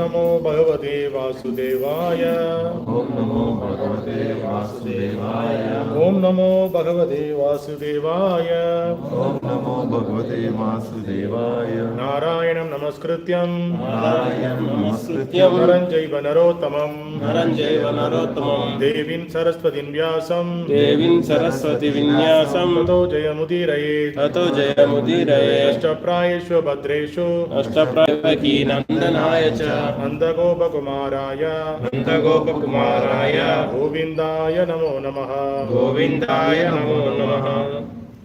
Namo Bhagavate Vasudevaya. Om Namo Bhagavate Vasudevaya. Om Namo Bhagavate Vasudevaya. Om Namo Bhagavate Vasudevaya. Narayanam Namaskrityam Narayanam Namaskrityam Naranjaiva Narottamam Naranjaiva Narottamam Devim Saraswatim Vyasam Devim Saraswati Vinyasam Tato Jayamudiraye Tato Jayamudiraye Ashtaprayeshu Bhadreshu Ashtapravaki Nandanaya Cha Nandagopakumaraya Nandagopakumaraya Govindaya Namo Namaha. Govindaya Namo Namaha.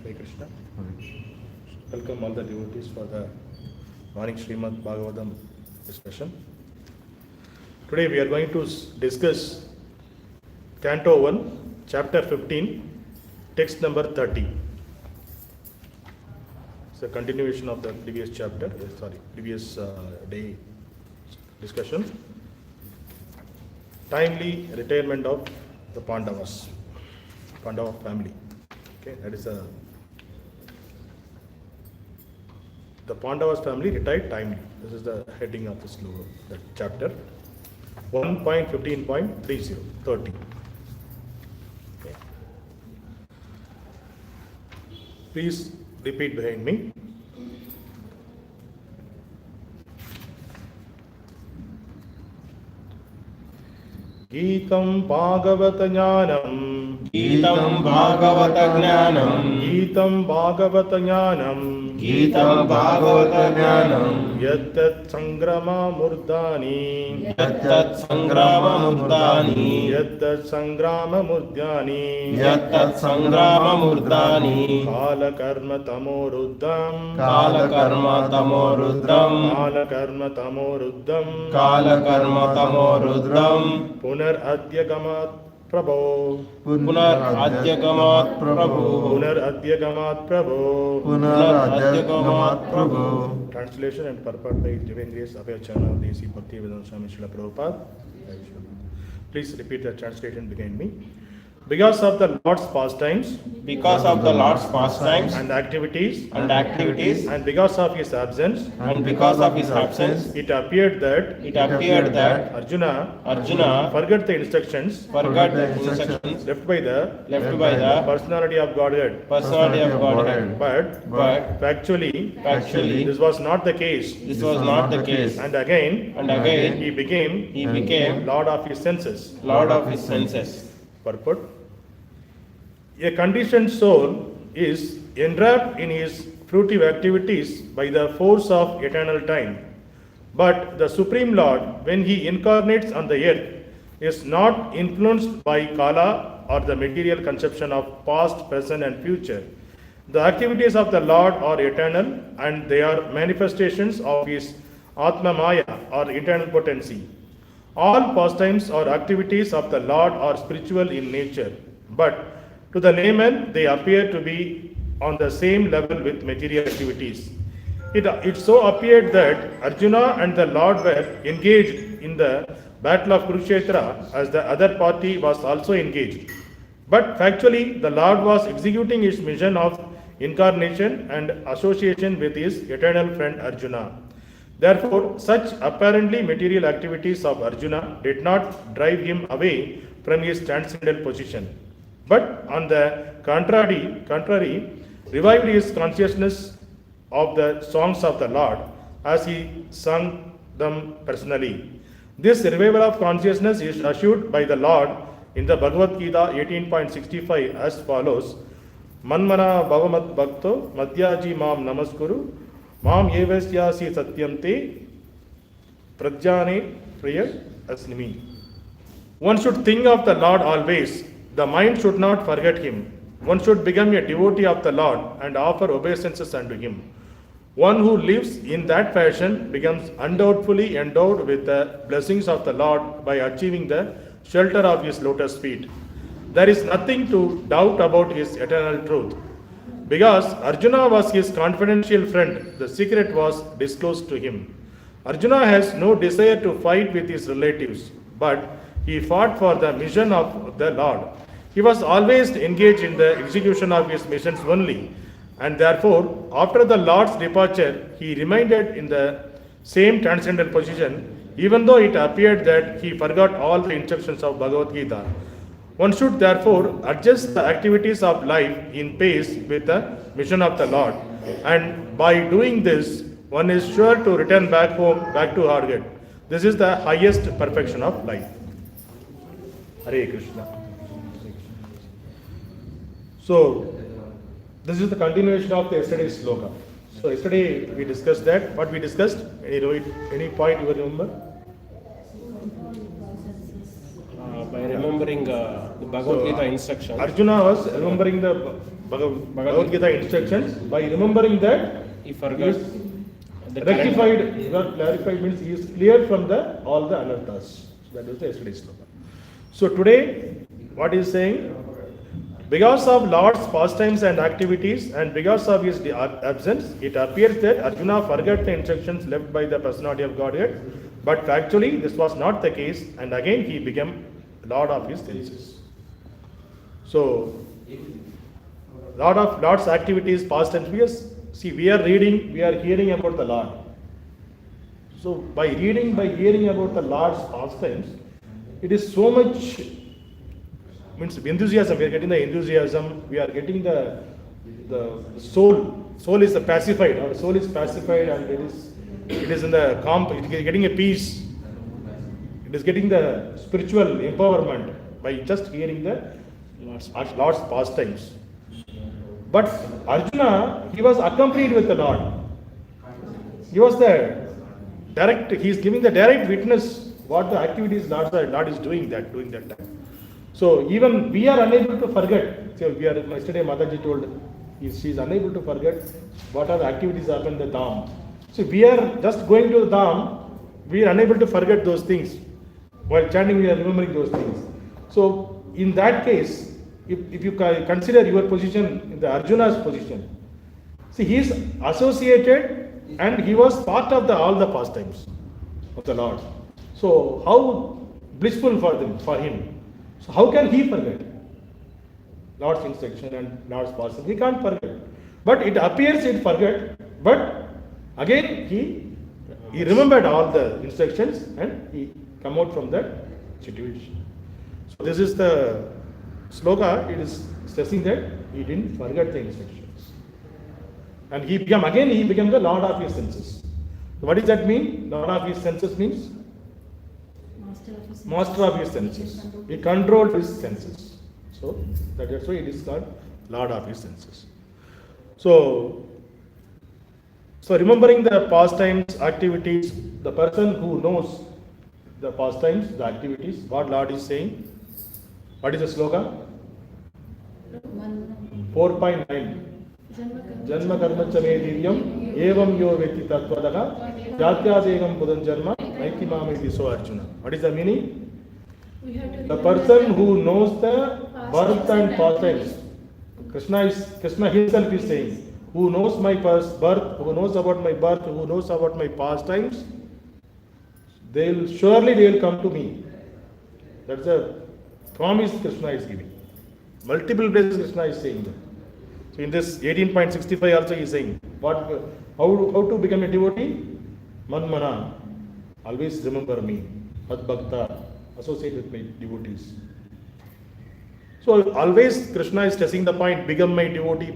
Hare Krishna. Welcome all the devotees for the morning Srimad Bagavatam discussion. Today we are going to discuss Canto 1, Chapter 15, text number 30. It's a continuation of the previous chapter, previous day discussion. Timely retirement of the Pandava family. Okay, that is the Pandavas family retired timely. This is the heading of this chapter. 1.15.30. 30. Okay. Please repeat behind me. Geetam Bhagavata Jnanam. Geetam Bhagavata Jnanam. Geetam Bhagavata Jnanam. Geetam Bhagavata Jnanam. Yattat Sangrama Murdani. Yattat Sangrama Murdani. Yattat Sangrama Murdani. Yattat Sangrama Murdani. Kala Karma Tamoruddham. Kala Karma Tamoruddham. Kala Karma Tamoruddham. Kala Karma Tamoruddham. Punar Adyagamat Prabho. Punar Adyagamat Prabhu. Punar Adyagamat Prabho. Punar Adyagamat Prabhu. Translation and purport by Divine Grace Abhay Channel Desi Bhakti Vedanta Swami Srila Prabhupada. Please repeat the translation behind me. Because of the Lord's pastimes Because of the Lord's pastimes and activities, and activities, and because of his absence, and because of his absence, it appeared that Arjuna Arjuna forgot the instructions forgot the instructions left by the personality of Godhead. personality of Godhead. But Factually, this was not the case. this was not the case. And again, And he became Lord of his senses. Lord of his senses. Purport. A conditioned soul is enwrapped in his fruitive activities by the force of eternal time. But the Supreme Lord, when he incarnates on the earth, is not influenced by Kala or the material conception of past, present, and future. The activities of the Lord are eternal, and they are manifestations of his Atma Maya or eternal potency. All pastimes or activities of the Lord are spiritual in nature, but to the layman they appear to be on the same level with material activities. It so appeared that Arjuna and the Lord were engaged in the battle of Kurukshetra as the other party was also engaged. But factually, the Lord was executing his mission of incarnation and association with his eternal friend Arjuna. Therefore, such apparently material activities of Arjuna did not drive him away from his transcendental position, but on the contrary, revived his consciousness of the songs of the Lord as he sung them personally. This revival of consciousness is assured by the Lord in the Bhagavad Gita 18.65 as follows: Manmana Bhavamat Bhakto Madhyaji Mam Namaskuru Mam Yevasyasi Satyam Te Prajjane Priya Asnimi. One should think of the Lord always. The mind should not forget him. One should become a devotee of the Lord and offer obeisances unto him. One who lives in that fashion becomes undoubtedly endowed with the blessings of the Lord by achieving the shelter of his lotus feet. There is nothing to doubt about his eternal truth. Because Arjuna was his confidential friend, the secret was disclosed to him. Arjuna has no desire to fight with his relatives, but he fought for the mission of the Lord. He was always engaged in the execution of his missions only, and therefore, after the Lord's departure, he remained in the same transcendental position even though it appeared that he forgot all the instructions of Bhagavad Gita. One should therefore adjust the activities of life in pace with the mission of the Lord, and by doing this, one is sure to return back home, back to Arhat. This is the highest perfection of life. Hare Krishna. So, this is the continuation of the yesterday's sloka. So, yesterday we discussed that. What we discussed? Any point you remember? By remembering the Bhagavad Gita instructions. Arjuna was remembering the Bhagavad Gita instructions. By remembering that, He forgot the rectified, clarified means he is clear from the all the anarthas. So that was the yesterday's sloka. So today, what he is saying? Because of Lord's pastimes and activities, and because of his absence, it appears that Arjuna forgot the instructions left by the personality of Godhead. But factually, this was not the case, and again he became Lord of his senses. So, Lord's activities, pastimes. We are reading, we are hearing about the Lord. So, by reading, by hearing about the Lord's pastimes, it is so much. Means enthusiasm, we are getting the enthusiasm, we are getting the soul. Soul is pacified, our soul is pacified, and it is in the it is getting a peace. It is getting the spiritual empowerment by just hearing the Lord's pastimes. But Arjuna, he was accompanied with the Lord. He was he is giving the direct witness what the activities Lord is doing that time. So even we are unable to forget. So yesterday Mataji told she is unable to forget what are the activities happen in the Dham. So we are just going to the Dham, we are unable to forget those things. While chanting, we are remembering those things. So in that case, if you consider your position in the Arjuna's position, see, he is associated and he was part of all the pastimes of the Lord. So how blissful for him. So how can he forget Lord's instruction and Lord's pastime? He can't forget. But it appears he forget. But again he remembered all the instructions and he come out from that situation. So this is the sloka. It is stressing that he didn't forget the instructions. And he became the Lord of his senses. So what does that mean? Lord of his senses means? Master of his senses. He controlled his senses. So that's why it is called Lord of his senses. So remembering the pastimes, activities, the person who knows the pastimes, the activities, what Lord is saying. What is the sloka? 4.9. Janma karma chame divyam evam yo veti tattvadaha jatyadegam budan janma naiti mameti so Arjuna. What is the meaning? The person who knows the birth and pastimes. Krishna himself is saying, who knows my birth, who knows about my birth, who knows about my pastimes, they will come to me. That's a promise Krishna is giving. Multiple places Krishna is saying that. So in this 18.65 also he is saying, how to become a devotee? Manmana, always remember me. Mad Bhakta, associate with my devotees. So always Krishna is stressing the point, become my devotee,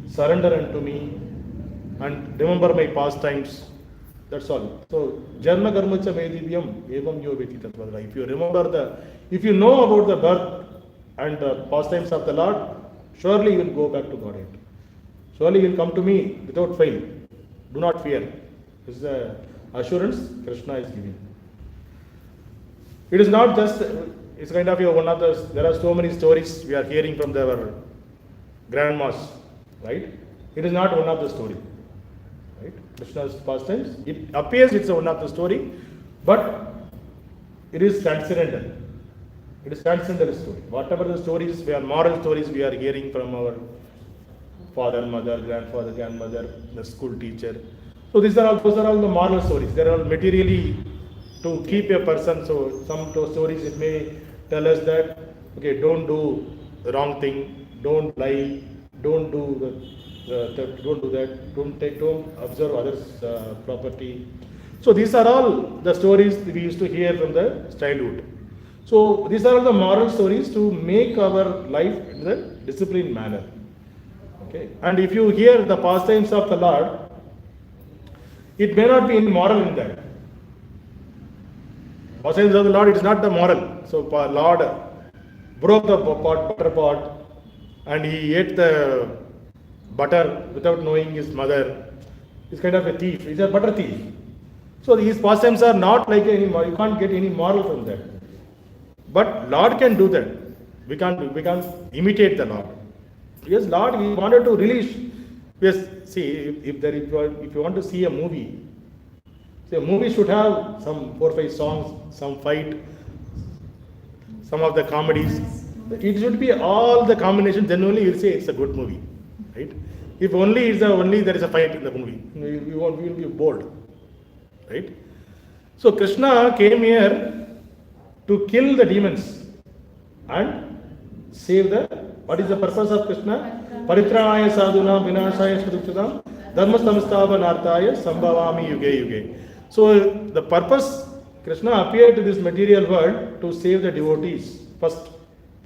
surrender unto me, and remember my pastimes. That's all. So Janma Karmacha Medivyam Evam Yo Veti Tattvadra. If you know about the birth and the pastimes of the Lord, surely you will go back to Godhead. Surely you will come to me without fail. Do not fear. This is the assurance Krishna is giving. It is not just, it's kind of there are so many stories we are hearing from our grandmas, right? It is not one of the story. Right? Krishna's pastimes, it appears it's one of the story, but it is transcendental. It is transcendental story. Whatever the stories, moral stories we are hearing from our father, mother, grandfather, grandmother, the school teacher. So those are all the moral stories. They are all materially to keep a person. So some stories it may tell us that, okay, don't do the wrong thing, don't lie, don't do that, don't observe others' property. So these are all the stories we used to hear from the childhood. So these are all the moral stories to make our life in the disciplined manner. Okay. And if you hear the pastimes of the Lord, it may not be any moral in that. Pastimes of the Lord, it is not the moral. So Lord broke the butter pot and he ate the butter without knowing his mother. He's kind of a thief. He's a butter thief. So his pastimes are not like any, you can't get any moral from that. But Lord can do that. We can't imitate the Lord. Yes, Lord, we wanted to release. Yes, see, if you want to see a movie, see, a movie should have some 4 or 5 songs, some fight, some of the comedies. It should be all the combination. Then only you'll say it's a good movie, right? If only there is a fight in the movie, we will be bored, right? So Krishna came here to kill the demons and save the. What is the purpose of Krishna? Paritranaya sadhunam vinashaya shrutam dharmastamsthapanarthaya sambhavami yuge yuge. So the purpose, Krishna appeared to this material world to save the devotees. First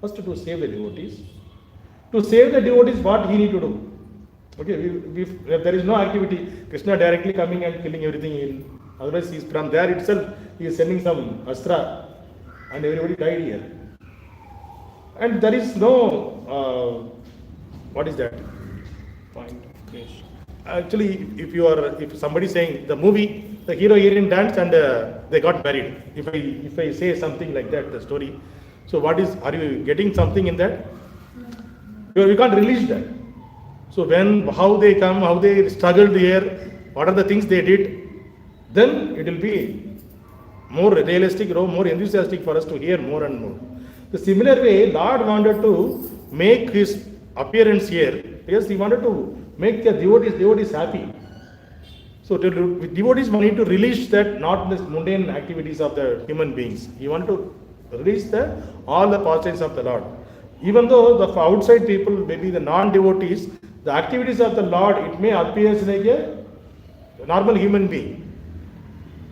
to save the devotees. To save the devotees, what he need to do? Okay, there is no activity. Krishna directly coming and killing everything. Otherwise, he is from there itself. He is sending some astra, and everybody died here. And there is no, what is that? Point of creation. Actually, if somebody saying the movie, the hero heroine danced and they got married. If I say something like that, the story. So are you getting something in that? You can't release that. So how they come, how they struggled here, what are the things they did, then it will be more realistic, more enthusiastic for us to hear more and more. The similar way, Lord wanted to make his appearance here because he wanted to make the devotees happy. So devotees need to release that, not the mundane activities of the human beings. He wanted to release all the pastimes of the Lord. Even though the outside people, maybe the non-devotees, the activities of the Lord, it may appear like a normal human being.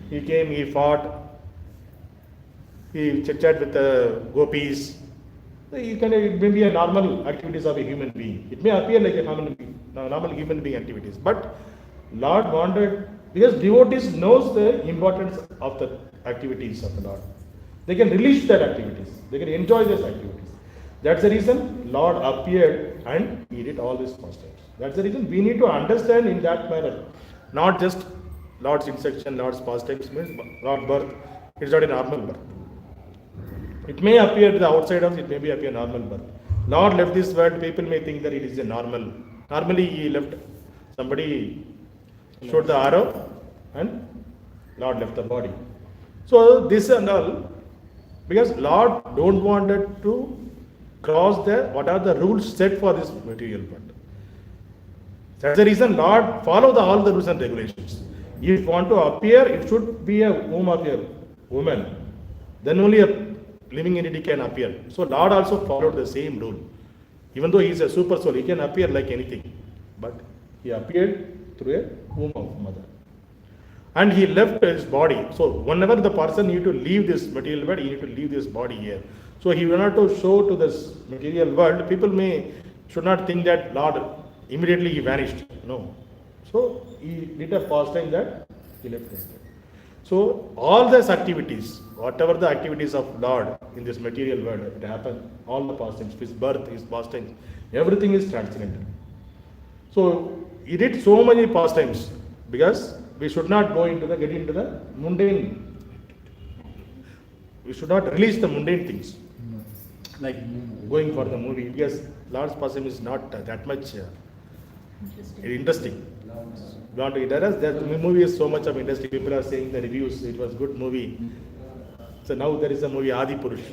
He came, he fought, he chit-chat with the gopis. It may be a normal activities of a human being. It may appear like a normal human being activities. But Lord wanted, because devotees knows the importance of the activities of the Lord. They can release their activities. They can enjoy those activities. That's the reason Lord appeared and he did all these pastimes. That's the reason we need to understand in that manner. Not just Lord's instruction, Lord's pastimes means Lord's birth. It's not a normal birth. It may appear to the outside of it, may be appear normal birth. Lord left this world, people may think that it is a normal. Normally he left, somebody shot the arrow and Lord left the body. So this and all, because Lord don't wanted to cross what are the rules set for this material world. That's the reason Lord follow all the rules and regulations. If you want to appear, it should be a womb of a woman. Then only a living entity can appear. So Lord also followed the same rule. Even though he is a super soul, he can appear like anything. But he appeared through a womb of mother. And he left his body. So whenever the person need to leave this material world, he need to leave this body here. So he wanted to show to this material world, people should not think that Lord immediately he vanished. No. So he did a pastime that he left his body. So all these activities, whatever the activities of Lord in this material world, it happened, all the pastimes, his birth, his pastimes, everything is transcendental. So he did so many pastimes because we should not get into the mundane. We should not release the mundane things, like going for the movie, because Lord's pastime is not that much interesting. The movie is so much of industry. People are saying the reviews, it was good movie. So now there is a movie Adi Purush.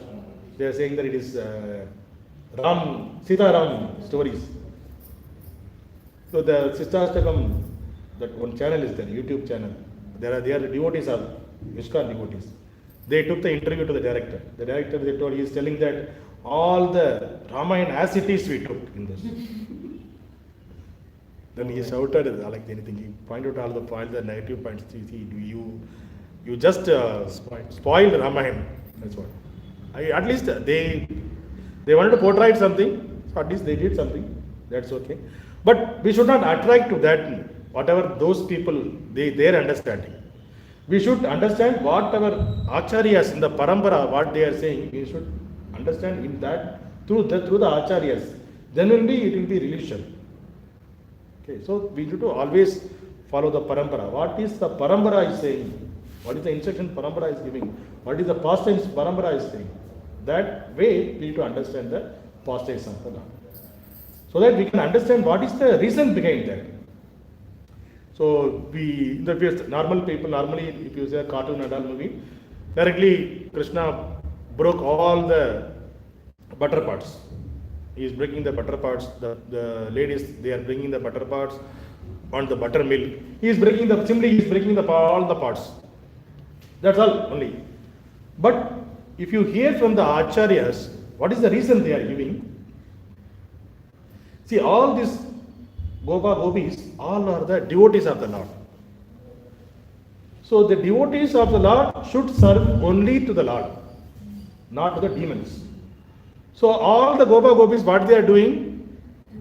They are saying that it is Sita Ram stories. So the Sistastakam, that one channel is there, YouTube channel. They are devotees are ISKCON devotees. They took the interview to the director. The director, they told, he is telling that all the Ramayana as it is we took in this. Then he shouted like anything. He pointed out all the points, the negative points. See, you just spoiled Ramayana. That's what. At least they wanted to portray something. So at least they did something. That's okay. But we should not attract to that. Whatever those people their understanding. We should understand what our acharyas in the parampara, what they are saying. We should understand in that through the acharyas. Then only it will be religion. Okay, so we need to always follow the parampara. What is the parampara is saying? What is the instruction parampara is giving? What is the past tense parampara is saying? That way we need to understand the past tense of the Lord. So that we can understand what is the reason behind that. So normal people, normally if you say a cartoon and all movie, directly Krishna broke all the butter parts. He is breaking the butter parts. The ladies, they are bringing the butter parts on the buttermilk. He is breaking all the parts. That's all only. But if you hear from the acharyas, what is the reason they are giving? See, all these gopis, all are the devotees of the Lord. So the devotees of the Lord should serve only to the Lord, not to the demons. So all the gopis, what they are doing,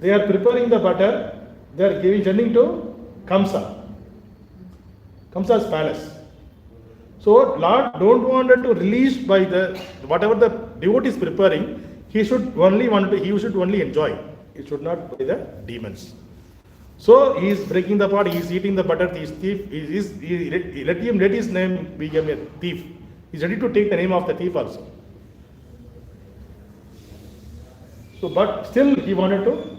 they are preparing the butter, they are sending to Kamsa's palace. So Lord don't want to release by the whatever the devotee is preparing, he should only enjoy. It should not by the demons. So he is breaking the pot, he is eating the butter, he is thief, let his name become a thief. He is ready to take the name of the thief also. So, but still he wanted to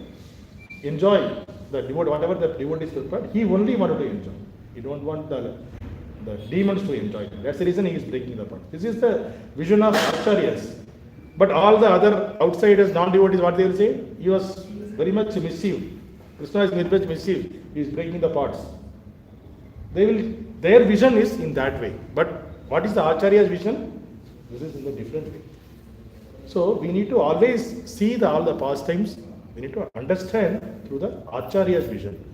enjoy the devotee, whatever the devotee is prepared, he only wanted to enjoy. He don't want the demons to enjoy. That's the reason he is breaking the pot. This is the vision of acharyas. But all the other outsiders, non-devotees, what they will say? He was very much mischief. Krishna is very much mischief. He is breaking the pots. Their vision is in that way. But what is the acharya's vision? This is in a different way. So we need to always see all the pastimes. We need to understand through the acharya's vision.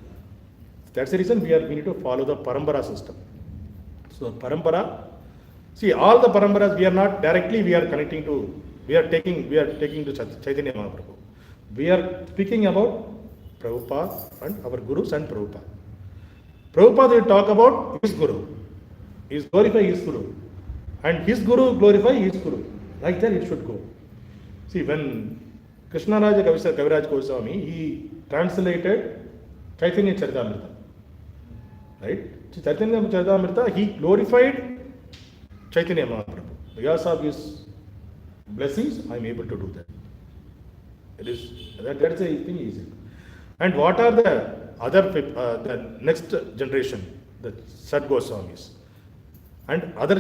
That's the reason we need to follow the parampara system. So parampara, see all the paramparas we are not directly we are taking to Chaitanya Mahaprabhu. We are speaking about Prabhupada and our gurus and Prabhupada. Prabhupada will talk about his guru. He glorify his guru. And his guru glorify his guru. Like that it should go. See, when Krishnaraja Kaviraj Goswami, he translated Chaitanya Charitamrita. Right? Chaitanya Charitamrita, he glorified Chaitanya Mahaprabhu. Because of his blessings, I am able to do that. That's a thing easy. And what are the other the next generation, the Sad Goswamis, and other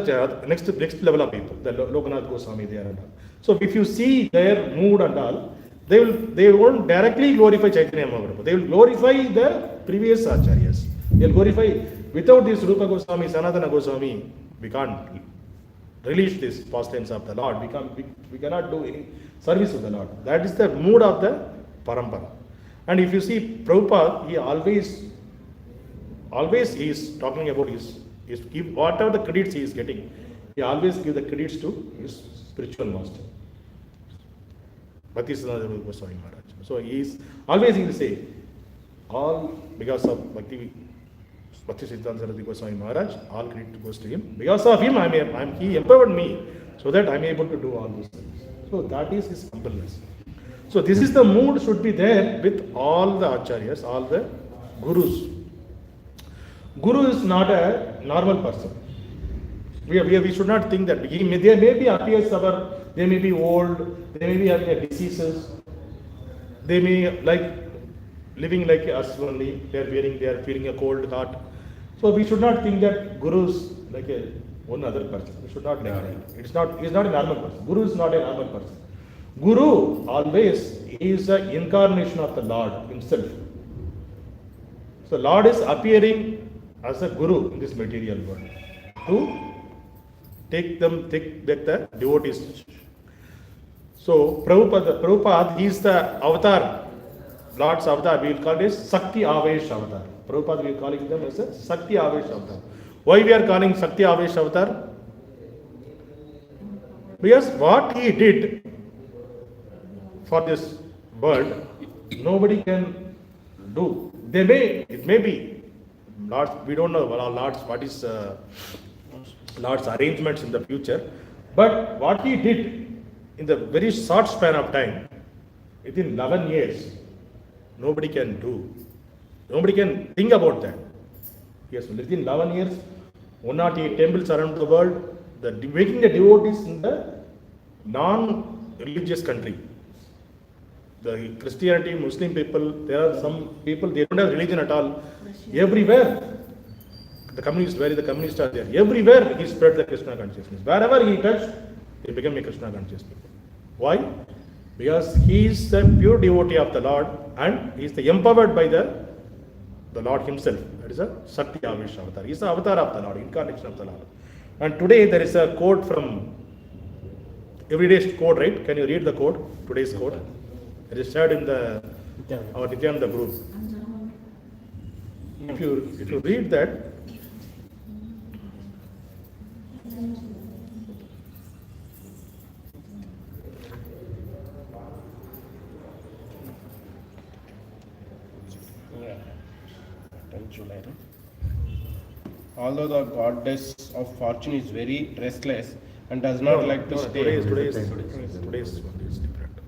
next level of people, the Lokanath Goswami there and all. So if you see their mood and all, they won't directly glorify Chaitanya Mahaprabhu. They will glorify the previous acharyas. They will glorify without this Rupa Goswami, Sanatana Goswami, we can't release this pastimes of the Lord. We cannot do any service to the Lord. That is the mood of the parampara. And if you see Prabhupada, he always he is talking about his give whatever the credits he is getting, he always give the credits to his spiritual master, Bhaktisiddhanta Goswami Maharaj. So he will say, all because of Bhaktisiddhanta Goswami Maharaj, all credit goes to him. Because of him, he empowered me so that I am able to do all these things. So that is his humbleness. So this is the mood should be there with all the acharyas, all the gurus. Guru is not a normal person. We should not think that they may be appears they may be old, they may be having diseases, they may like living like us only, they are feeling a cold heart. So we should not think that Guru is like one other person. We should not think that. He is not a normal person. Guru is not a normal person. Guru always is the incarnation of the Lord himself. So Lord is appearing as a Guru in this material world to take the devotees. So Prabhupada, he is the avatar Lord's avatar, we will call it as Sakti Avesh avatar. Prabhupada, we are calling them as a Sakti Avesh avatar. Why we are calling Sakti Avesh avatar? Because what he did for this world, nobody can do. It may be, Lord's, we don't know Lord's, what is Lord's arrangements in the future, but what he did in the very short span of time, within 11 years, nobody can do. Nobody can think about that. Yes, within 11 years, 108 temples around the world, making the devotees in the non-religious country. The Christianity, Muslim people, there are some people, they don't have religion at all. Everywhere, the communists, where the communists are there, everywhere he spread the Krishna consciousness. Wherever he touched, he became a Krishna conscious people. Why? Because he is the pure devotee of the Lord and he is the empowered by the Lord himself. That is a Sakti Avesh avatar. He is the avatar of the Lord, incarnation of the Lord. And today there is a quote from everyday's code, right? Can you read the code? Today's code. It is shared in our Nityananda group. If you read that, although the goddess of fortune is very restless and does not like to stay. Today's one is different.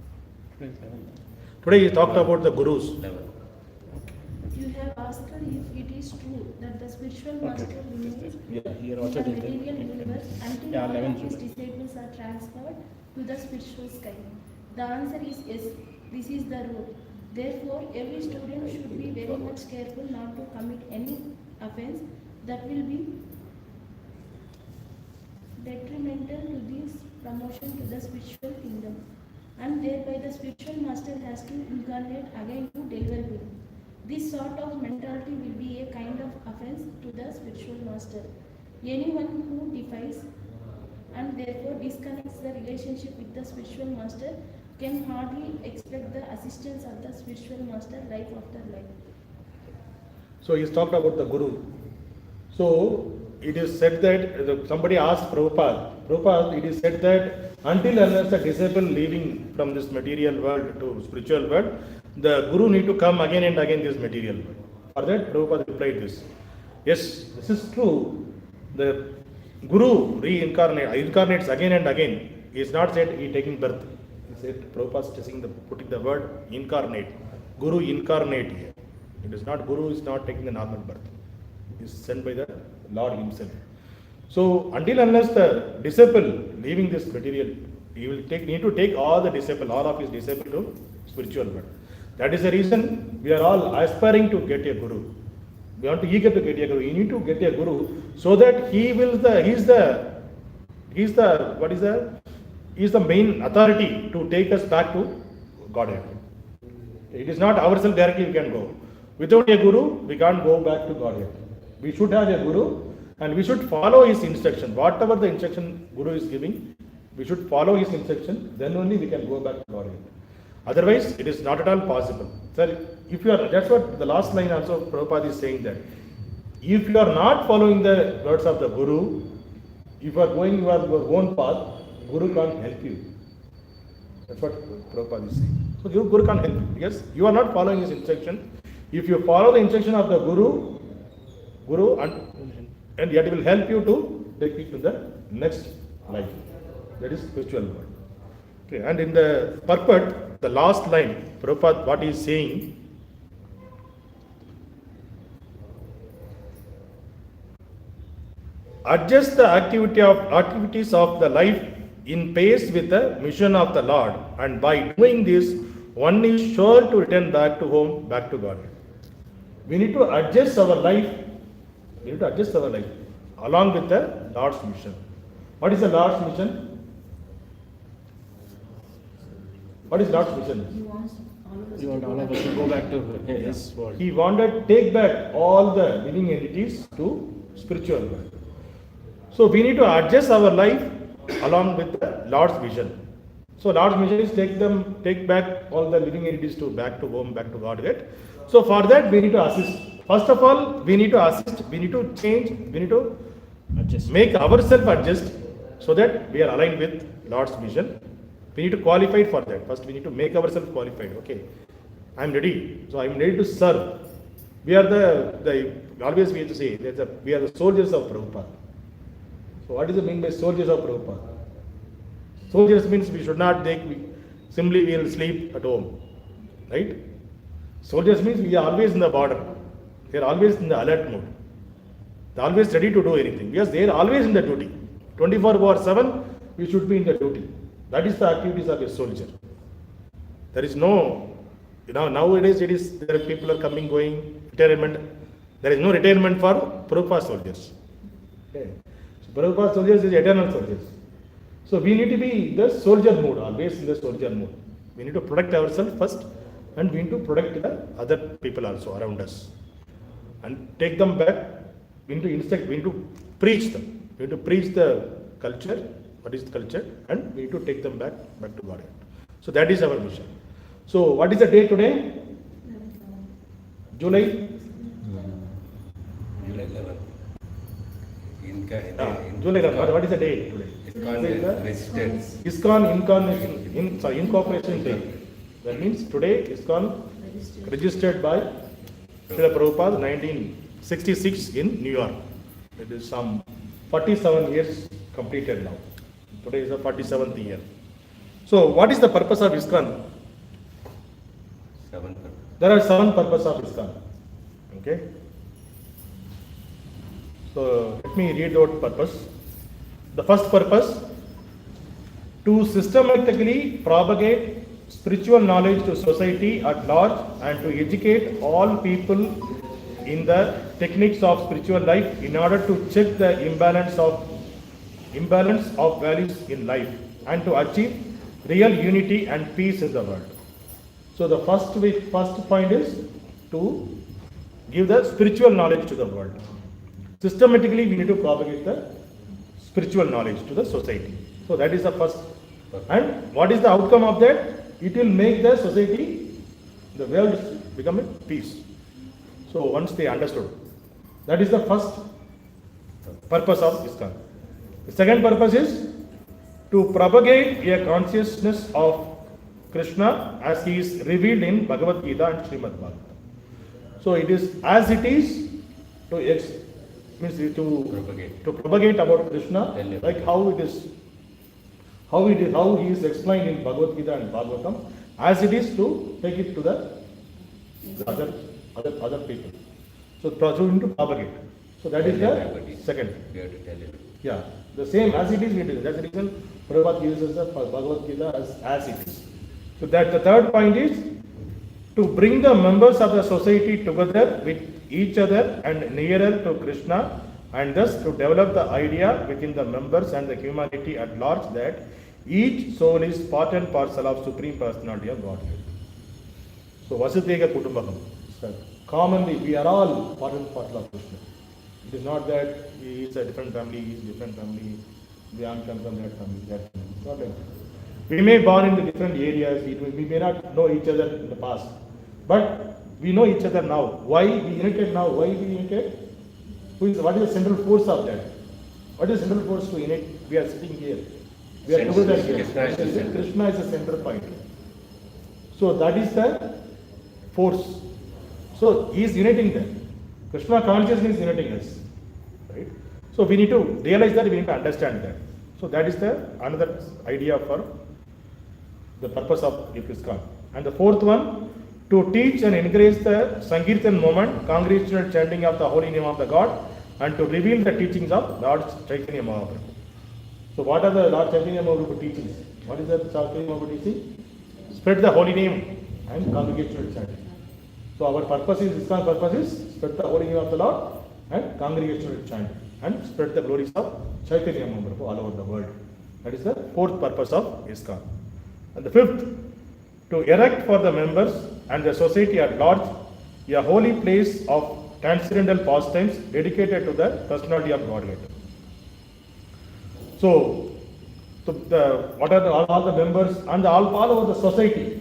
Today he talked about the gurus. You have asked if it is true that the spiritual master remains Here in also the it is there. material universe until Yeah, all 11 of his disciples are transferred to the spiritual sky. The answer is yes. This is the rule. Therefore, every student should be very much careful not to commit any offense that will be detrimental to this promotion to the spiritual kingdom. And thereby the spiritual master has to incarnate again to deliver him. This sort of mentality will be a kind of offense to the spiritual master. Anyone who defies and therefore disconnects the relationship with the spiritual master can hardly expect the assistance of the spiritual master life after life. So he's talked about the guru. So it is said that somebody asked Prabhupada, it is said that until unless a disciple leaving from this material world to spiritual world, the guru need to come again and again this material world. For that, Prabhupada replied this. Yes, this is true. The guru incarnates again and again. He is not said he taking birth. He said Prabhupada is putting the word incarnate. Guru incarnate here. It is not guru is not taking the normal birth. He is sent by the Lord himself. So until unless the disciple leaving this material, he will need to take all of his disciple to spiritual world. That is the reason we are all aspiring to get a guru. We want to eager to get a guru. You need to get a guru so that he is the main authority to take us back to Godhead. It is not ourselves directly we can go. Without a guru, we can't go back to Godhead. We should have a guru and we should follow his instruction. Whatever the instruction guru is giving, we should follow his instruction, then only we can go back to Godhead. Otherwise, it is not at all possible. Sir, that's what the last line also Prabhupada is saying that. If you are not following the words of the guru, if you are going your own path, guru can't help you. That's what Prabhupada is saying. So guru can't help you because you are not following his instruction. If you follow the instruction of the guru and yet it will help you to take you to the next life. That is spiritual world. Okay, and in the purport, the last line, Prabhupada, what he is saying, adjust the activities of the life in pace with the mission of the Lord, and by doing this, one is sure to return back to home, back to God. We need to adjust our life. Along with the Lord's mission. What is the Lord's mission? What is Lord's mission? You want all of us to go back to his world. He wanted to take back all the living entities to spiritual world. So we need to adjust our life along with the Lord's vision. So Lord's mission is take back all the living entities to back to home, back to Godhead. So for that we need to assist. First of all, we need to assist, we need to change, we need to make ourselves adjust so that we are aligned with Lord's vision. We need to qualify for that. First we need to make ourselves qualified. Okay, I am ready. So I am ready to serve. We are the always we have to say that we are the soldiers of Prabhupada. So what does it mean by soldiers of Prabhupada? Soldiers means we should not think simply we will sleep at home, right? Soldiers means we are always in the border. We are always in the alert mode. They are always ready to do anything because they are always in the duty. 24/7 we should be in the duty. That is the activities of a soldier. There is no, nowadays there are people are coming, going, retirement. There is no retirement for Prabhupada soldiers. Okay. So Prabhupada soldiers is eternal soldiers. So we need to be in the soldier mode, always in the soldier mode. We need to protect ourselves first and we need to protect the other people also around us. And take them back, we need to instruct, we need to preach them. We need to preach the culture, what is the culture, and we need to take them back to Godhead. So that is our mission. So what is the day today? July? July 11. July 11. What is the day today? ISKCON Incorporation Day. That means today ISKCON registered by Srila Prabhupada 1966 in New York. It is some 47 years completed now. Today is the 47th year. So what is the purpose of ISKCON? There are 7 purposes of ISKCON. Okay. So let me read out purpose. The first purpose, to systematically propagate spiritual knowledge to society at large and to educate all people in the techniques of spiritual life in order to check the imbalance of values in life and to achieve real unity and peace in the world. So the first point is to give the spiritual knowledge to the world. Systematically we need to propagate the spiritual knowledge to the society. So that is the first. And what is the outcome of that? It will make the society, the world become at peace. So once they understood. That is the first purpose of ISKCON. The second purpose is to propagate a consciousness of Krishna as he is revealed in Bhagavad Gita and Srimad Bagavatam. So it is as it is to propagate about Krishna, like how he is explained in Bhagavad Gita and Bhagavatam, as it is to take it to the other people. So we need to propagate. So that is the second. We have to tell it. Yeah, the same as it is we do. That's the reason Prabhupada uses the Bhagavad Gita as it is. So that the third point is to bring the members of the society together with each other and nearer to Krishna, and thus to develop the idea within the members and the humanity at large that each soul is part and parcel of Supreme Personality of Godhead. So Vasudhaiva Kutumbakam. Commonly we are all part and parcel of Krishna. It is not that he is a different family, he is different family, Dhyan comes from that family, that family. It's not like that. We may born in the different areas, we may not know each other in the past, but we know each other now. Why we united now? Why we united? What is the central force of that? What is the central force to unite? We are sitting here. We are together here. Krishna is the center point. So that is the force. So he is uniting them. Krishna consciousness is uniting us. Right? So we need to realize that, we need to understand that. So that is the another idea for the purpose of ISKCON. And the fourth one, to teach and encourage the Sankirtan movement, congregational chanting of the holy name of the God, and to reveal the teachings of Lord Chaitanya Mahaprabhu. So what are the Lord Chaitanya Mahaprabhu teachings? What is the Chaitanya Mahaprabhu teaching? Spread the holy name and congregational chanting. So our purpose is, ISKCON purpose is spread the holy name of the Lord and congregational chanting and spread the glories of Chaitanya Mahaprabhu all over the world. That is the fourth purpose of ISKCON. And the fifth, to erect for the members and the society at large a holy place of transcendental pastimes dedicated to the personality of Godhead. So So what are all the members and all over the society.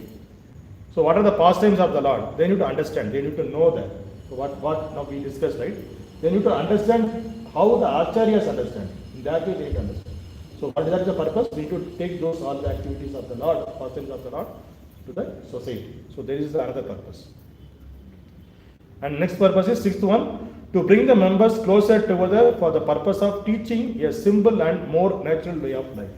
So what are the pastimes of the Lord? They need to understand, they need to know that. So what now we discussed, right? They need to understand how the acharyas understand. In that way they need to understand. So what is the purpose? We should take those all the activities of the Lord, pastimes of the Lord to the society. So there is another purpose. And next purpose is sixth one, to bring the members closer together for the purpose of teaching a simple and more natural way of life.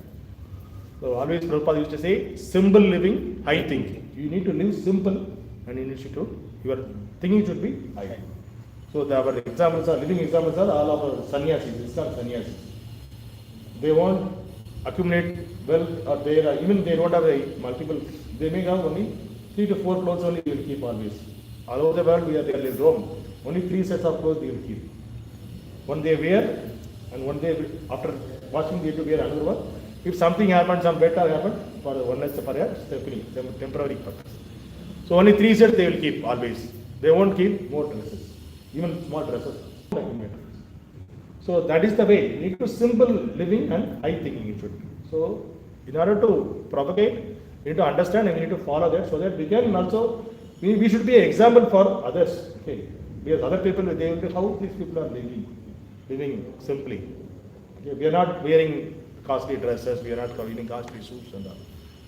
So always Prabhupada used to say, simple living, high thinking. You need to live simple and you need to, your thinking should be high. So our examples are, living examples are all of our sannyasis, it's called sannyasis. They won't accumulate wealth or even they don't have a multiple, they may have only 3 to 4 clothes only they will keep always. All over the world we are there in Rome, only 3 sets of clothes they will keep. One they wear and one day after washing they have to wear another one. If something happens, some better happens, for one is for a temporary purpose. So only 3 sets they will keep always. They won't keep more dresses, even small dresses. So that is the way. You need to simple living and high thinking it should be. So in order to propagate, we need to understand and we need to follow that so that we can also, we should be an example for others. Okay. Because other people, they will be how these people are living simply. Okay. We are not wearing costly dresses, we are not wearing costly suits and all.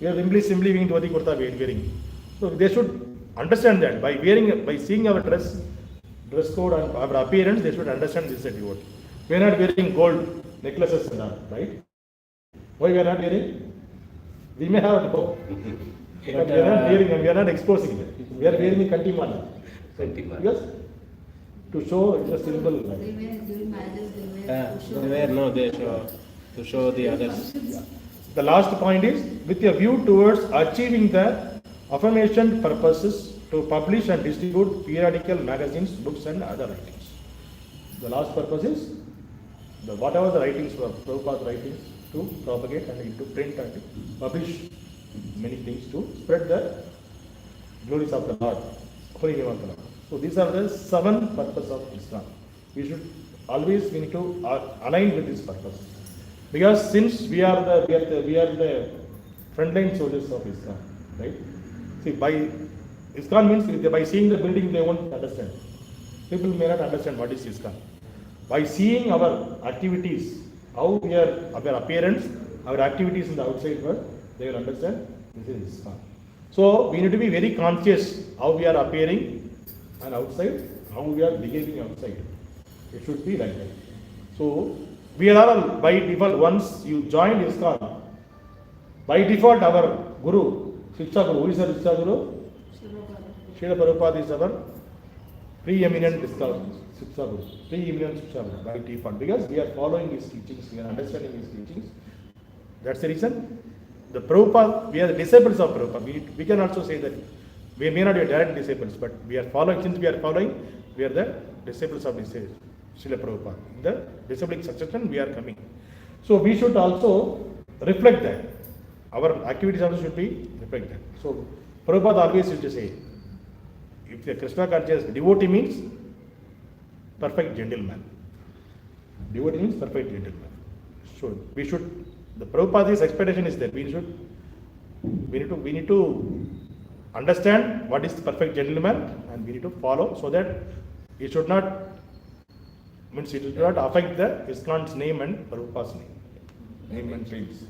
We are simply wearing dhoti kurta wearing. So they should understand that by seeing our dress code and our appearance, they should understand this is a devotee. We are not wearing gold necklaces and all, right? Why we are not wearing? We may have gold. But we are not wearing and we are not exposing it. We are wearing a kantimala. Because to show it's a symbol. They wear during marriages, they wear to show. They wear, no, they show to show the others. The last point is with a view towards achieving the affirmation purposes to publish and distribute periodical magazines, books and other writings. The last purpose is whatever the writings were, Prabhupada's writings, to propagate and into print and to publish many things to spread the glories of the Lord, holy name of the Lord. So these are the 7 purposes of Islam. We need to align with this purpose. Because since we are the frontline soldiers of Islam, right? See, by ISKCON means by seeing the building they won't understand. People may not understand what is ISKCON. By seeing our activities, how we are, our appearance, our activities in the outside world, they will understand this is ISKCON. So we need to be very conscious how we are appearing and outside, how we are behaving outside. It should be like that. So we are all by default, once you join ISKCON, by default our Guru, Shiksha Guru, who is our Shiksha Guru? Srila Prabhupada is our preeminent Shiksha Guru, preeminent Shiksha Guru by default, because we are following his teachings, we are understanding his teachings. That's the reason. The Prabhupada, we are the disciples of Prabhupada. We can also say that we may not be direct disciples, but we are following, since we are following, we are the disciples of Srila Prabhupada. In the disciplic succession, we are coming. So we should also reflect that. Our activities also should be reflect that. So Prabhupada always used to say, if the Krishna conscious devotee means perfect gentleman. Devotee means perfect gentleman. So we should, the Prabhupada's expectation is that we need to understand what is the perfect gentleman and we need to follow so that it should not affect the ISKCON's name and Prabhupada's name and claims.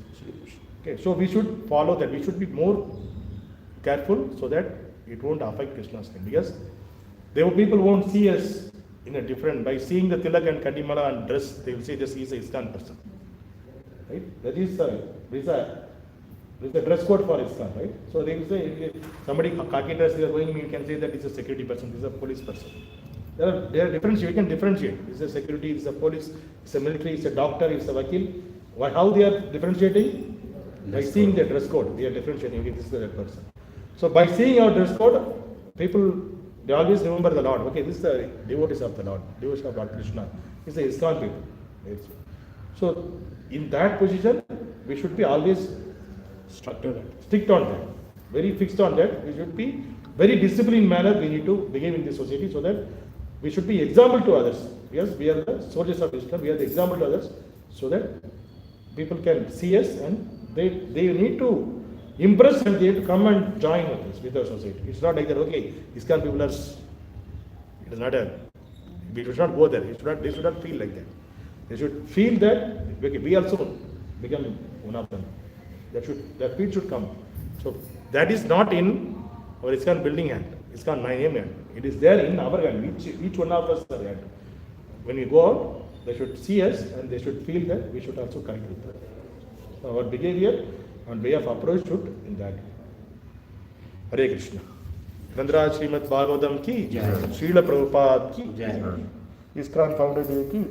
Okay, so we should follow that. We should be more careful so that it won't affect Krishna's name, because people won't see us in a different, by seeing the tilak and kandimala and dress, they will say this is a ISKCON person. Right? That is the dress code for ISKCON, right? So they will say, if somebody khaki dress they are going, you can say that it's a security person, this is a police person. There are different, we can differentiate. It's a security, it's a police, it's a military, it's a doctor, it's a vakil. How they are differentiating? By seeing the dress code, they are differentiating, okay, this is that person. So by seeing our dress code, people, they always remember the Lord. Okay, this is the devotees of the Lord, devotees of Lord Krishna. It's the ISKCON people. So in that position, we should be always strict on that, very fixed on that. We should be very disciplined manner. We need to behave in this society so that we should be example to others. Yes, we are the soldiers of Krishna. We are the example to others so that people can see us and They need to impress and they have to come and join with our society. It's not like that, okay, ISKCON people are, it is not a, we should not go there. They should not feel like that. They should feel that, okay, we also become one of them. That feel should come. So that is not in our ISKCON building hand, ISKCON name hand. It is there in our hand, each one of us are hand. When we go out, they should see us and they should feel that we should also connect with them. So our behavior and way of approach should in that. Hare Krishna. Grandaraj Srimad Bagavatam ki, Srila Prabhupada ki, ISKCON founder ki.